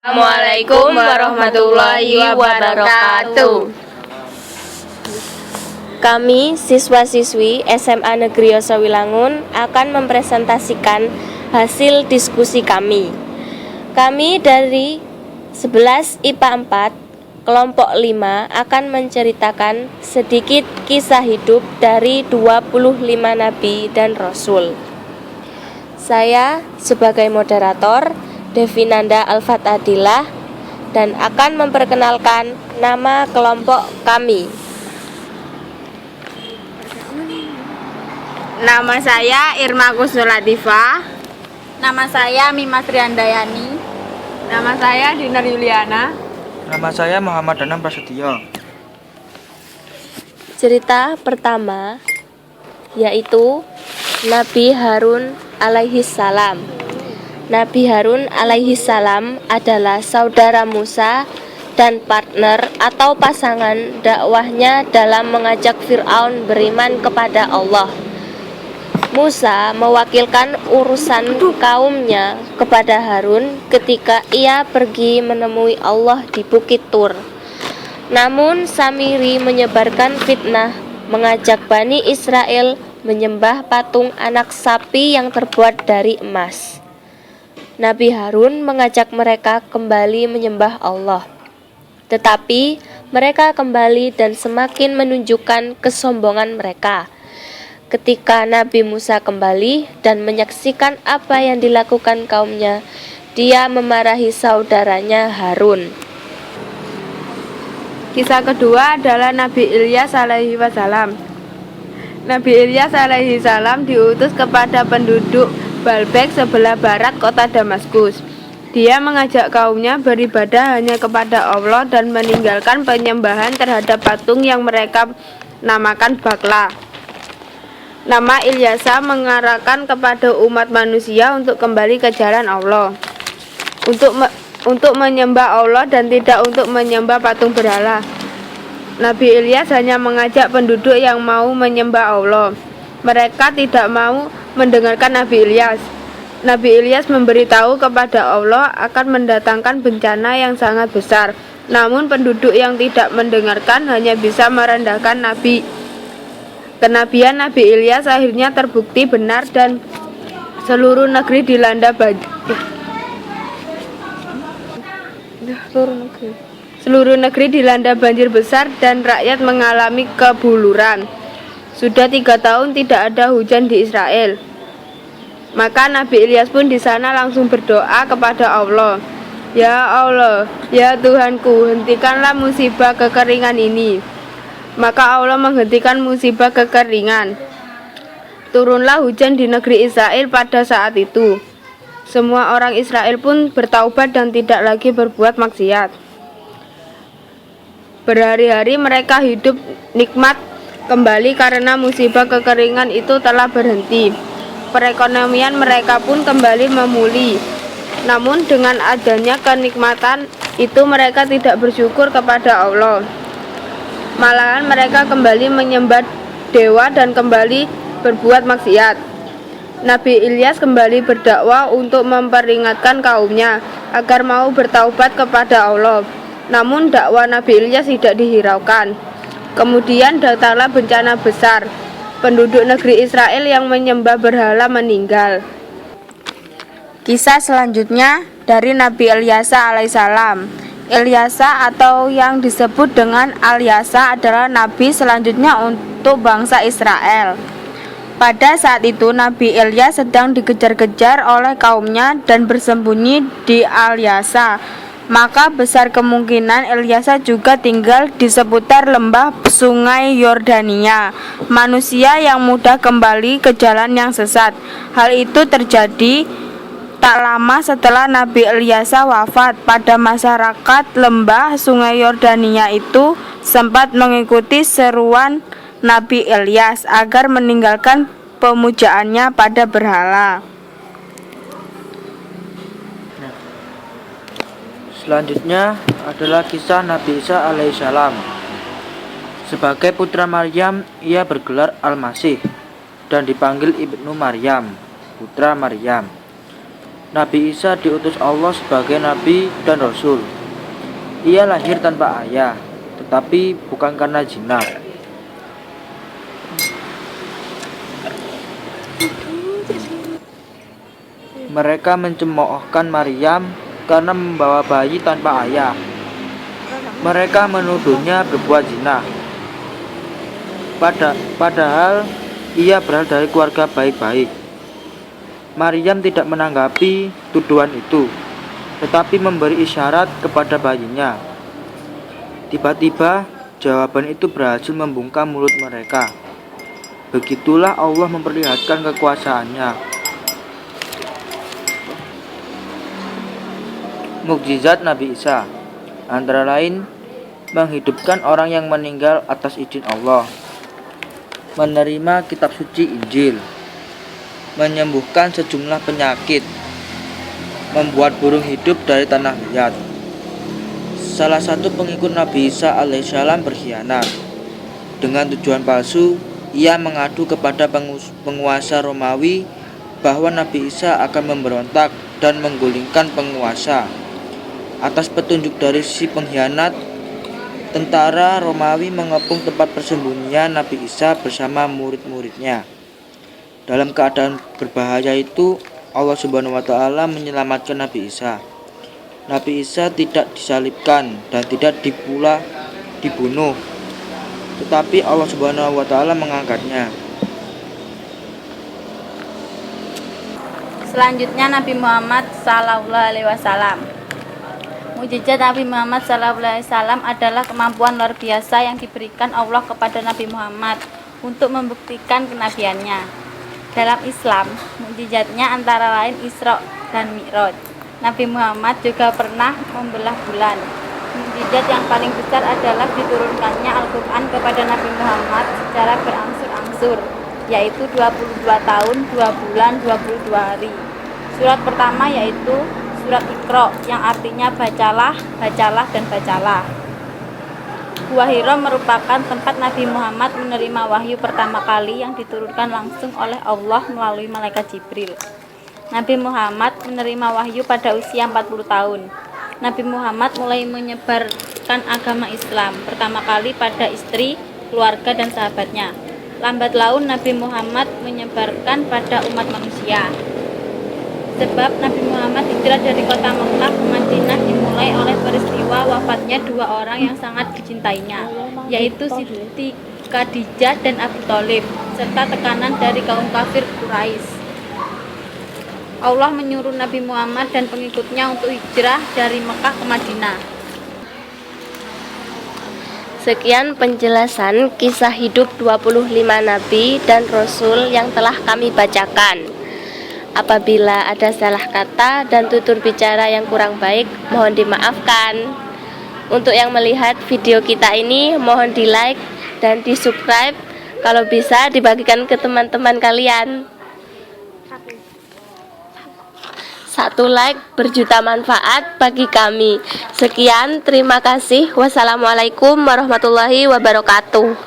Assalamualaikum warahmatullahi wabarakatuh. Kami, siswa-siswi SMA Negeri Yosowilangun akan mempresentasikan hasil diskusi kami. Kami dari 11 IPA 4, kelompok 5 akan menceritakan sedikit kisah hidup dari 25 Nabi dan Rasul. Saya sebagai moderator, Devinanda Alfatadilah, dan akan memperkenalkan nama kelompok kami. Nama saya Irma Kusnulatifah. Nama saya Mima Triandayani. Nama saya Dinar Yuliana. Nama saya Muhammad Danang Prasetyo. Cerita pertama yaitu Nabi Harun alaihi salam. Nabi Harun alaihi salam adalah saudara Musa dan partner atau pasangan dakwahnya dalam mengajak Fir'aun beriman kepada Allah. Musa mewakilkan urusan kaumnya kepada Harun ketika ia pergi menemui Allah di Bukit Tur. Namun Samiri menyebarkan fitnah, mengajak Bani Israel menyembah patung anak sapi yang terbuat dari emas. Nabi Harun mengajak mereka kembali menyembah Allah. Tetapi mereka kembali dan semakin menunjukkan kesombongan mereka. Ketika Nabi Musa kembali dan menyaksikan apa yang dilakukan kaumnya, dia memarahi saudaranya Harun. Kisah kedua adalah Nabi Ilyas alaihi wasallam. Nabi Ilyas alaihi salam diutus kepada penduduk Baalbek sebelah barat kota Damaskus. Dia mengajak kaumnya beribadah hanya kepada Allah dan meninggalkan penyembahan terhadap patung yang mereka namakan Bakla. Nama Ilyasa mengarahkan kepada umat manusia untuk kembali ke jalan Allah, untuk menyembah Allah dan tidak untuk menyembah patung berhala. Nabi Ilyas hanya mengajak penduduk yang mau menyembah Allah. Mereka tidak mau mendengarkan Nabi Ilyas. Nabi Ilyas memberitahu kepada Allah akan mendatangkan bencana yang sangat besar. Namun penduduk yang tidak mendengarkan hanya bisa merendahkan Nabi. Kenabian Nabi Ilyas akhirnya terbukti benar dan seluruh negeri dilanda banjir. Seluruh negeri dilanda banjir besar dan rakyat mengalami kebuluran. Sudah 3 tahun tidak ada hujan di Israel. Maka Nabi Ilyas pun di sana langsung berdoa kepada Allah. Ya Allah, ya Tuhanku, hentikanlah musibah kekeringan ini. Maka Allah menghentikan musibah kekeringan. Turunlah hujan di negeri Israel pada saat itu. Semua orang Israel pun bertaubat dan tidak lagi berbuat maksiat. Berhari-hari mereka hidup nikmat kembali karena musibah kekeringan itu telah berhenti. Perekonomian mereka pun kembali memulih. Namun dengan adanya kenikmatan itu mereka tidak bersyukur kepada Allah. Malahan mereka kembali menyembah dewa dan kembali berbuat maksiat. Nabi Ilyas kembali berdakwah untuk memperingatkan kaumnya agar mau bertaubat kepada Allah. Namun dakwah Nabi Ilyas tidak dihiraukan. Kemudian datanglah bencana besar. Penduduk negeri Israel yang menyembah berhala meninggal. Kisah selanjutnya dari Nabi Ilyasa alaihissalam. Ilyasa atau yang disebut dengan Alyasa adalah nabi selanjutnya untuk bangsa Israel. Pada saat itu Nabi Ilyas sedang dikejar-kejar oleh kaumnya dan bersembunyi di Alyasa. Maka besar kemungkinan Ilyasa juga tinggal di seputar lembah sungai Yordania, manusia yang mudah kembali ke jalan yang sesat. Hal itu terjadi tak lama setelah Nabi Ilyasa wafat. Pada masyarakat lembah sungai Yordania itu sempat mengikuti seruan Nabi Ilyas agar meninggalkan pemujaannya pada berhala. Selanjutnya adalah kisah Nabi Isa alaihissalam. Sebagai putra Maryam, ia bergelar Al-Masih dan dipanggil Ibnu Maryam, putra Maryam. Nabi Isa diutus Allah sebagai nabi dan rasul. Ia lahir tanpa ayah, tetapi bukan karena zina. Mereka mencemoohkan Maryam karena membawa bayi tanpa ayah. Mereka menuduhnya berbuat zina. Padahal ia berasal dari keluarga baik-baik. Maryam tidak menanggapi tuduhan itu, tetapi memberi isyarat kepada bayinya. Tiba-tiba jawaban itu berhasil membungkam mulut mereka. Begitulah Allah memperlihatkan kekuasaannya. Mukjizat Nabi Isa antara lain menghidupkan orang yang meninggal atas izin Allah, menerima kitab suci Injil, menyembuhkan sejumlah penyakit, membuat burung hidup dari tanah liat. Salah satu pengikut Nabi Isa alaihissalam berkhianat. Dengan tujuan palsu, ia mengadu kepada penguasa Romawi bahwa Nabi Isa akan memberontak dan menggulingkan penguasa. Atas petunjuk dari si pengkhianat, tentara Romawi mengepung tempat persembunyian Nabi Isa bersama murid-muridnya. Dalam keadaan berbahaya itu, Allah Subhanahu wa Ta'ala menyelamatkan Nabi Isa. Nabi Isa tidak disalibkan dan tidak pula dibunuh, tetapi Allah Subhanahu wa Ta'ala mengangkatnya. Selanjutnya Nabi Muhammad Sallallahu Alaihi Wasallam. Mukjizat Nabi Muhammad SAW adalah kemampuan luar biasa yang diberikan Allah kepada Nabi Muhammad untuk membuktikan kenabiannya. Dalam Islam, mukjizatnya antara lain Isra dan Mi'raj. Nabi Muhammad juga pernah membelah bulan. Mukjizat yang paling besar adalah diturunkannya Al-Quran kepada Nabi Muhammad secara berangsur-angsur, yaitu 22 tahun, 2 bulan, 22 hari. Surat pertama yaitu surat Iqra, yang artinya bacalah, bacalah, dan bacalah. Gua Hira merupakan tempat Nabi Muhammad menerima wahyu pertama kali yang diturunkan langsung oleh Allah melalui malaikat Jibril. Nabi Muhammad menerima wahyu pada usia 40 tahun. Nabi Muhammad mulai menyebarkan agama Islam pertama kali pada istri, keluarga, dan sahabatnya. Lambat laun Nabi Muhammad menyebarkan pada umat manusia. Sebab Nabi Muhammad hijrah dari kota Mekah ke Madinah dimulai oleh peristiwa wafatnya 2 orang yang sangat dicintainya, yaitu Siti Khadijah dan Abu Thalib, serta tekanan dari kaum kafir Quraisy. Allah menyuruh Nabi Muhammad dan pengikutnya untuk hijrah dari Mekah ke Madinah. Sekian penjelasan kisah hidup 25 nabi dan rasul yang telah kami bacakan. Apabila ada salah kata dan tutur bicara yang kurang baik, mohon dimaafkan. Untuk yang melihat video kita ini, mohon di-like dan di-subscribe. Kalau bisa dibagikan ke teman-teman kalian. 1 like berjuta manfaat bagi kami. Sekian, terima kasih. Wassalamualaikum warahmatullahi wabarakatuh.